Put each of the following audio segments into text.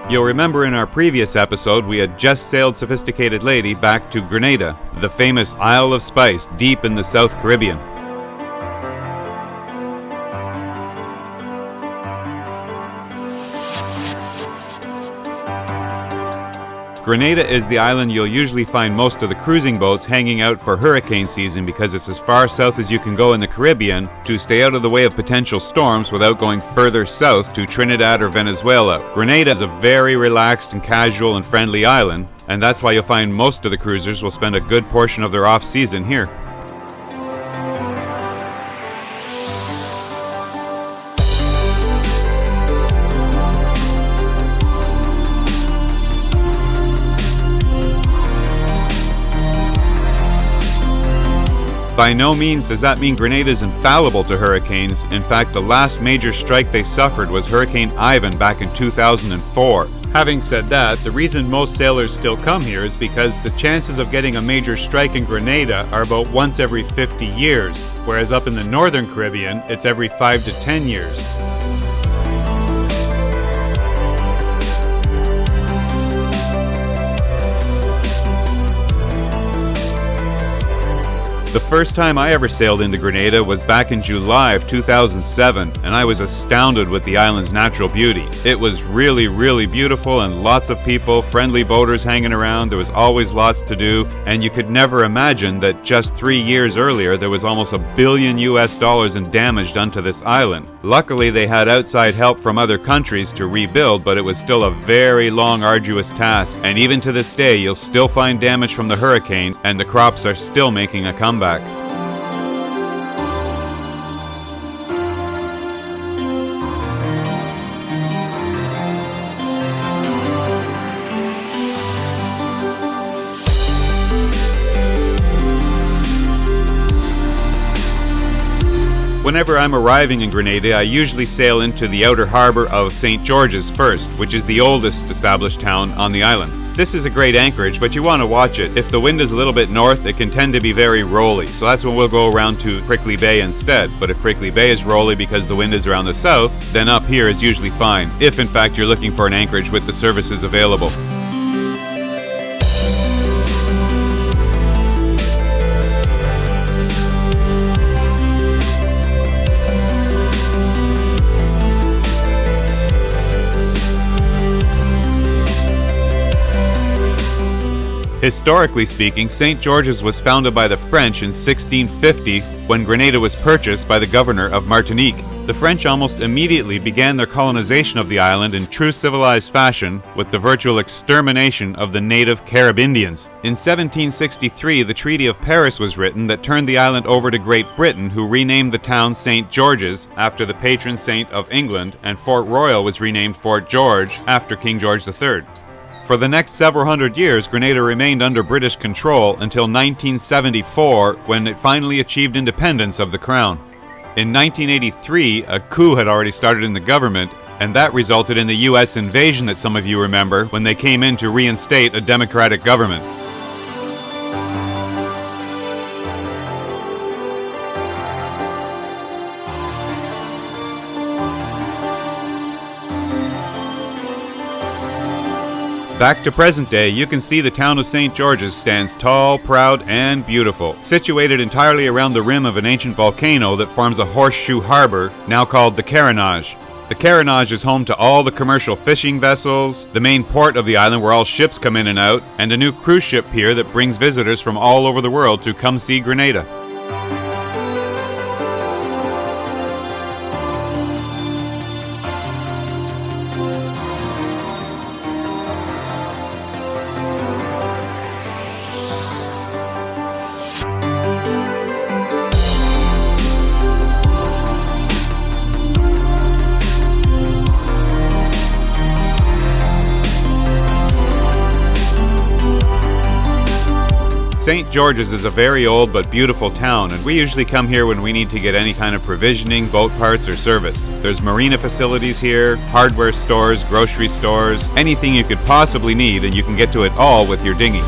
You'll remember in our previous episode we had just sailed Sophisticated Lady back to Grenada, the famous Isle of Spice deep in the South Caribbean. Grenada is the island you'll usually find most of the cruising boats hanging out for hurricane season because it's as far south as you can go in the Caribbean to stay out of the way of potential storms without going further south to Trinidad or Venezuela. Grenada is a very relaxed and casual and friendly island, and that's why you'll find most of the cruisers will spend a good portion of their off-season here. By no means does that mean Grenada is infallible to hurricanes. In fact, the last major strike they suffered was Hurricane Ivan back in 2004. Having said that, the reason most sailors still come here is because the chances of getting a major strike in Grenada are about once every 50 years, whereas up in the northern Caribbean, it's every 5 to 10 years. The first time I ever sailed into Grenada was back in July of 2007, and I was astounded with the island's natural beauty. It was really beautiful and lots of people, friendly boaters hanging around. There was always lots to do, and you could never imagine that just 3 years earlier there was almost $1 billion in damage done to this island. Luckily they had outside help from other countries to rebuild, but it was still a very long, arduous task, and even to this day you'll still find damage from the hurricane, and the crops are still making a comeback. Whenever I'm arriving in Grenada, I usually sail into the outer harbor of St. George's first, which is the oldest established town on the island. This is a great anchorage, but you want to watch it. If the wind is a little bit north, it can tend to be very rolly, so that's when we'll go around to Prickly Bay instead. But if Prickly Bay is rolly because the wind is around the south, then up here is usually fine, if in fact you're looking for an anchorage with the services available. Historically speaking, St. George's was founded by the French in 1650 when Grenada was purchased by the governor of Martinique. The French almost immediately began their colonization of the island in true civilized fashion with the virtual extermination of the native Carib Indians. In 1763, the Treaty of Paris was written that turned the island over to Great Britain, who renamed the town St. George's after the patron saint of England, and Fort Royal was renamed Fort George after King George III. For the next several hundred years, Grenada remained under British control until 1974, when it finally achieved independence of the Crown. In 1983, a coup had already started in the government, and that resulted in the US invasion that some of you remember when they came in to reinstate a democratic government. Back to present day, you can see the town of St. George's stands tall, proud, and beautiful, situated entirely around the rim of an ancient volcano that forms a horseshoe harbor, now called the Carenage. The Carenage is home to all the commercial fishing vessels, the main port of the island where all ships come in and out, and a new cruise ship pier that brings visitors from all over the world to come see Grenada. St. George's is a very old but beautiful town, and we usually come here when we need to get any kind of provisioning, boat parts, or service. There's marina facilities here, hardware stores, grocery stores, anything you could possibly need, and you can get to it all with your dinghy.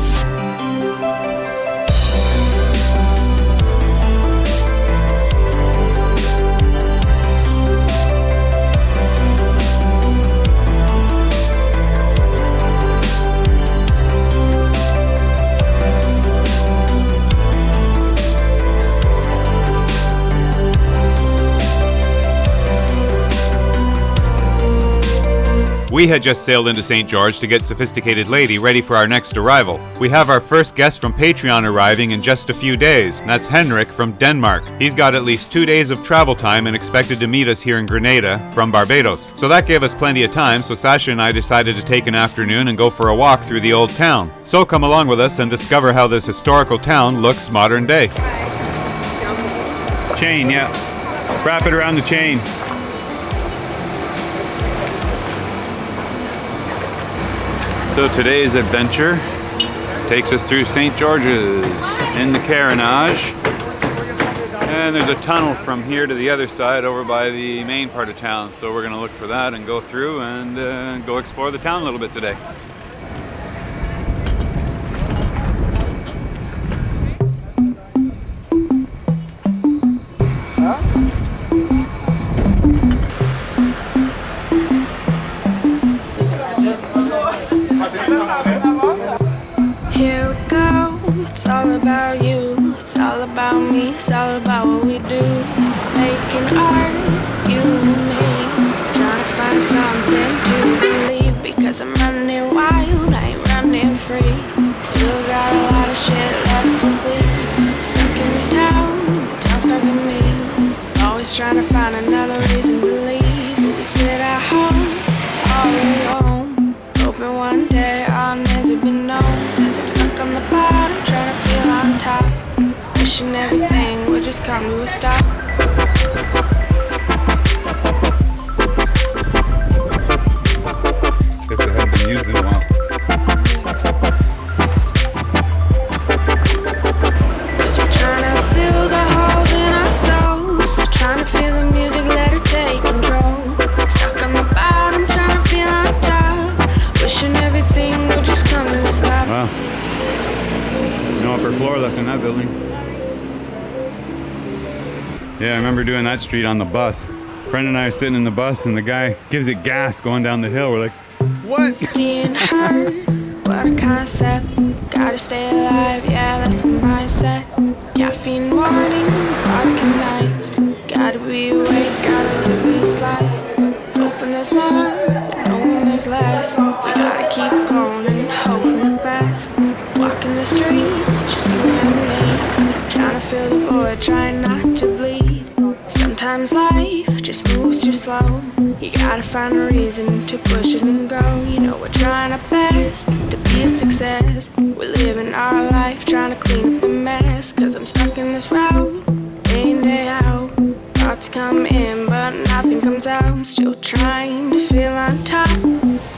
We had just sailed into St. George to get Sophisticated Lady ready for our next arrival. We have our first guest from Patreon arriving in just a few days, and that's Henrik from Denmark. He's got at least 2 days of travel time and expected to meet us here in Grenada from Barbados. So that gave us plenty of time, so Shascha and I decided to take an afternoon and go for a walk through the old town. So come along with us and discover how this historical town looks modern day. Chain, yeah. Wrap it around the chain. So today's adventure takes us through St. George's in the Carenage. And there's a tunnel from here to the other side over by the main part of town. So we're going to look for that and go through and go explore the town a little bit today. Here we go, it's all about you, it's all about me, it's all about what we do. Making art, you and me, trying to find something to believe. Because I'm running wild, I ain't running free. Still got a lot of shit left to see. I'm stuck in this town, the town's stuck in me. Always trying to find another reason to leave. But we sit at home, all alone, hoping one day our names will be known. Cause I'm stuck on the bottom, trying to feel on top, wishing everything would just come to a stop. Guess it hasn't been used in a while. Cause we're trying to fill the holes in our souls, trying to feel the music, let it take control. Stuck on the bottom, trying to feel on top, wishing everything would just come to a stop. Wow. No upper floor left in that building. Yeah, I remember doing that street on the bus. Brenden and I are sitting in the bus and the guy gives it gas going down the hill. We're like, what? Being hurt, what a concept. Gotta stay alive, yeah, that's the mindset. Caffeine morning, vodka nights. Gotta be awake, gotta live this life. Hoping there's more, knowing there's less. We gotta keep going and hope for the best. Walking the streets, just you and me, trying to fill the void, trying not to bleed. Sometimes life just moves too slow. You gotta find a reason to push it and go. You know we're trying our best to be a success. We're living our life trying to clean up the mess. Cause I'm stuck in this route, day in, day out. Thoughts come in but nothing comes out. I'm still trying to feel on top,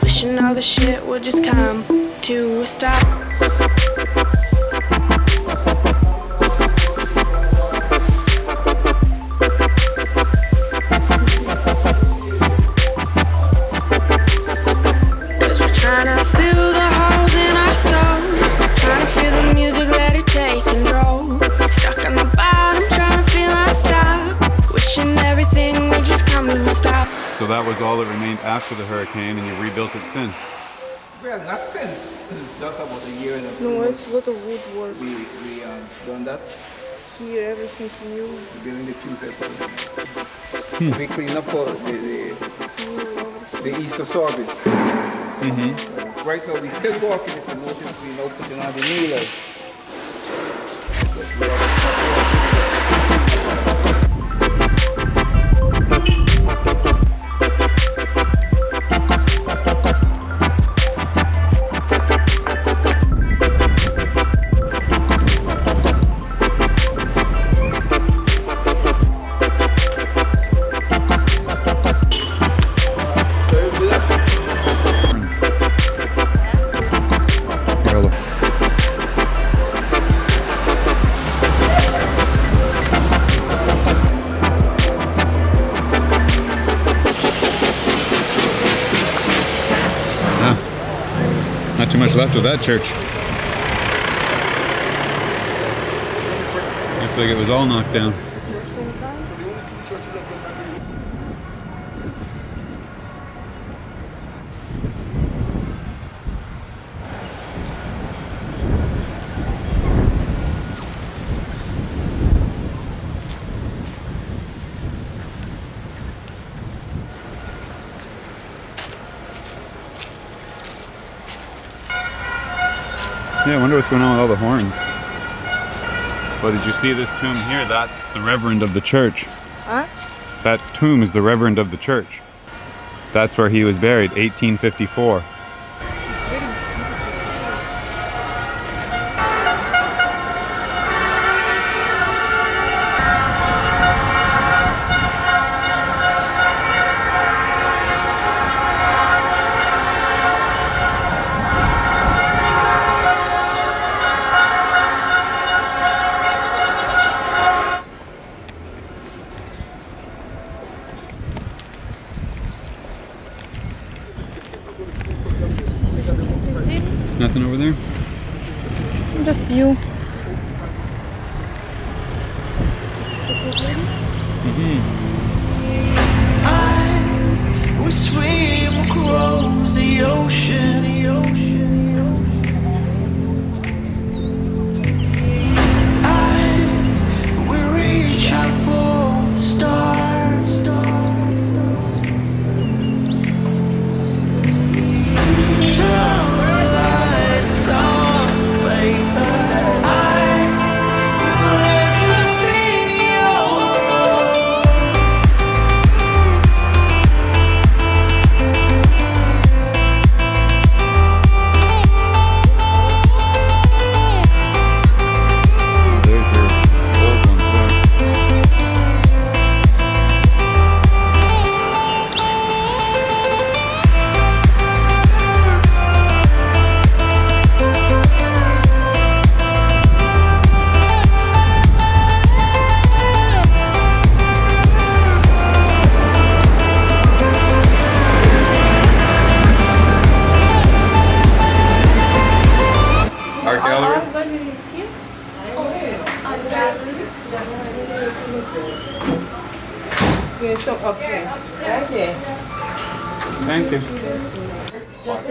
wishing all the shit would just come to a stop. So that was all that remained after the hurricane, and you rebuilt it since? Well, not since. It's just about a year that No, it's a lot of woodwork. we done that. Here, everything's new. We're doing the Tuesday. We clean up for the Easter service. Right now, we're still walking. If you notice, we're now putting on the kneelers. Not too much left of that church. Looks like it was all knocked down. Yeah, I wonder what's going on with all the horns. Well, did you see this tomb here? That's the Reverend of the church. Huh? That tomb is the Reverend of the church. That's where he was buried, 1854. It's very beautiful. Nothing over there? Just view. We swim across the ocean. We reach out for the stars. Turn the lights on, baby. Let the video. There's your old ones there. Art gallery? Thank you. Just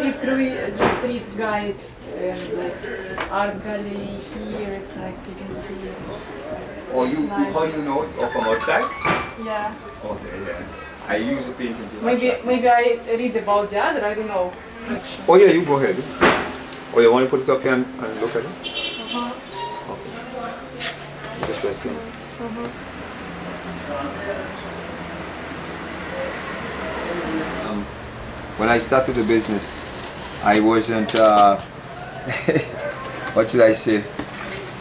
read guide and like art gallery here. It's like you can see. Or you, Nice. how you know it? Or from outside? Yeah. Okay, yeah. I use a painting too. Maybe I read about the other. I don't know. Oh yeah, you go ahead. Oh, you want to put it up here and look at it? Uh-huh. Okay. Interesting. When I started the business, I wasn't, what should I say,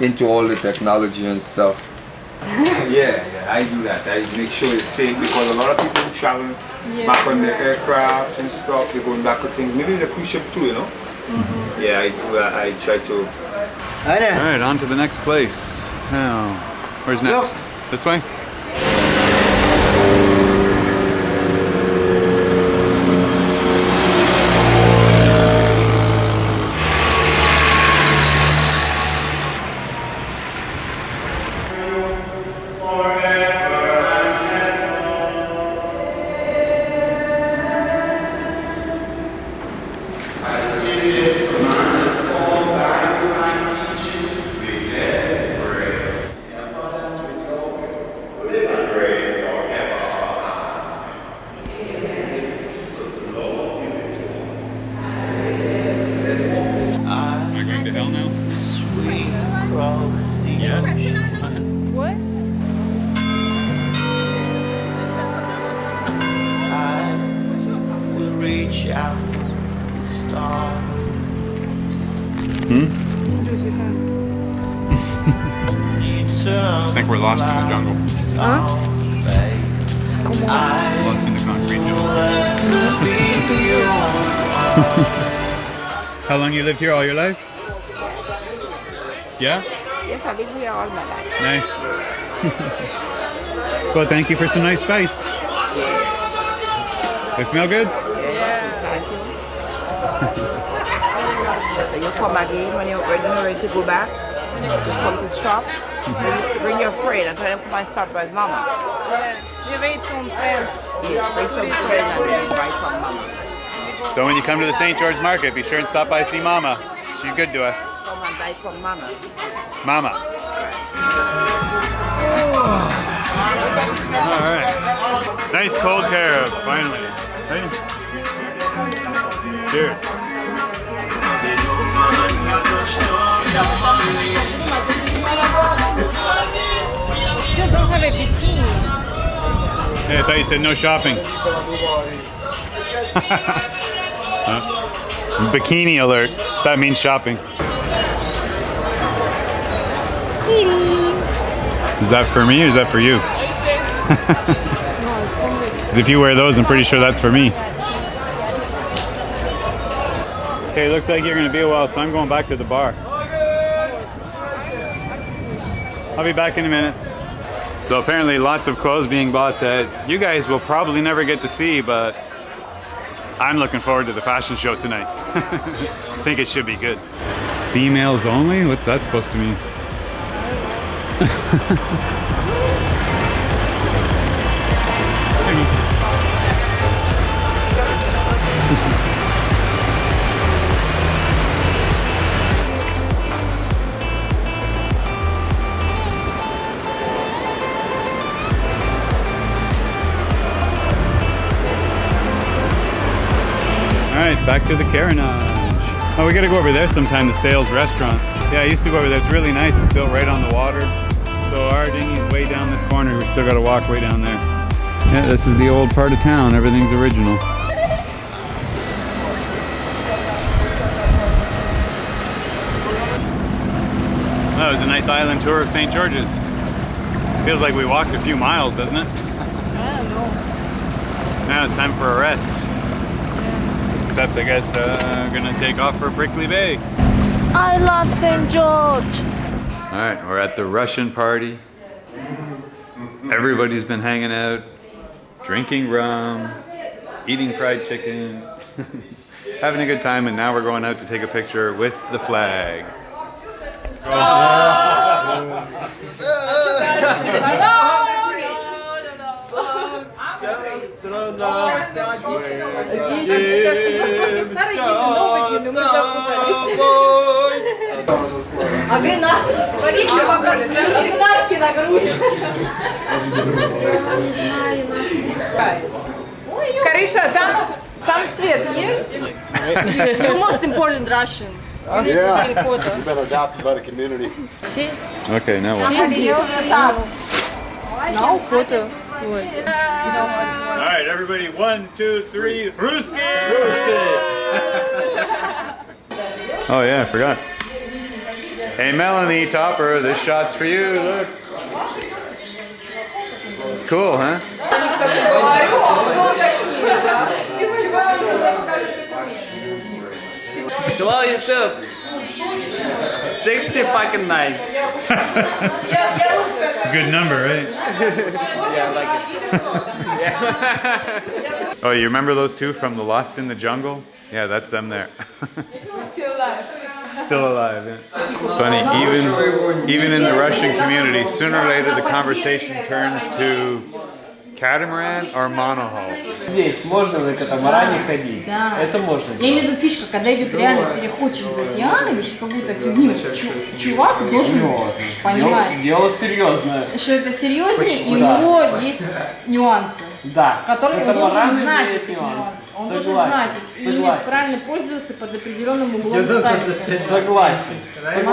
into all the technology and stuff. Yeah, I do that. I make sure it's safe because a lot of people who travel back on the aircraft and stuff, they're going back with things. Maybe in the cruise ship too, you know? Yeah, I do. I try to. Alright, on to the next place. Now, where's next? This way? Am I going to hell now? What? We'll reach out for the stars. I think we're lost in the jungle. Lost in the concrete jungle. How long you lived here all your life? Yeah? Yes, I live here all my life. Nice. Well, thank you for some nice spice. They smell good? So you come again when you're ready to go back. You come to shop. Bring your friend and tell them come and stop by mama. Yeah. You made some friends. Yes, bring some friend and then invite some mama. So when you come to the St. George Market, be sure and stop by see Mama. She's good to us. Come and buy some mama. Mama. All right. Nice cold carib, finally. Hey. Cheers. a bikini. Hey, I thought you said no shopping. Bikini alert. That means shopping. Is that for me or is that for you? If you wear those, I'm pretty sure that's for me. Okay, looks like you're going to be a while, so I'm going back to the bar. I'll be back in a minute. So apparently lots of clothes being bought that you guys will probably never get to see, but I'm looking forward to the fashion show tonight. I think it should be good. Females only? What's that supposed to mean? Alright, back to the Carenage. Oh, we gotta go over there sometime, the Sales restaurant. Yeah, I used to go over there. It's really nice. It's built right on the water. So our dinghy is way down this corner. We still gotta walk way down there. Yeah, this is the old part of town. Everything's original. That was a nice island tour of St. George's. Feels like we walked a few miles, doesn't it? I don't know. Now it's time for a rest. Except I guess I'm gonna take off for Brickley Bay. I love St. George. Alright, we're at the Russian party. Everybody's been hanging out, drinking rum, eating fried chicken, having a good time, and now we're going out to take a picture with the flag. А гренадский? Горячий попали, гренадский на грудь. Кариша, там свет есть? The most important Russian. Yeah, you've been adopted by the community. See? Okay, now what? Now photo. Alright, everybody, 1, 2, 3, Ruski! Oh yeah, I forgot. Hey Melanie Topper, this shot's for you, look. Cool, huh? Hello YouTube. 60 fucking 9. Good number, right? Yeah, I like it. Oh, you remember those two from the Lost in the Jungle? Yeah, that's them there. Still alive. Still alive, yeah. It's funny, even in the Russian community, sooner or later the conversation turns to catamaran or monohull. Здесь можно на катамаране ходить. Да. Это можно. Я имею в виду фишка, когда идет реально переход через океан, или какую-то фигню, чувак должен понимать, Дело серьезное. что это серьезнее, и у Да. него есть нюансы, Да. которые он должен Катамараны знать. имеют Эти нюансы. нюансы. Он Согласен. должен знать и ими Согласен. правильно пользоваться под определенным углом ставить. Согласен. Согласен.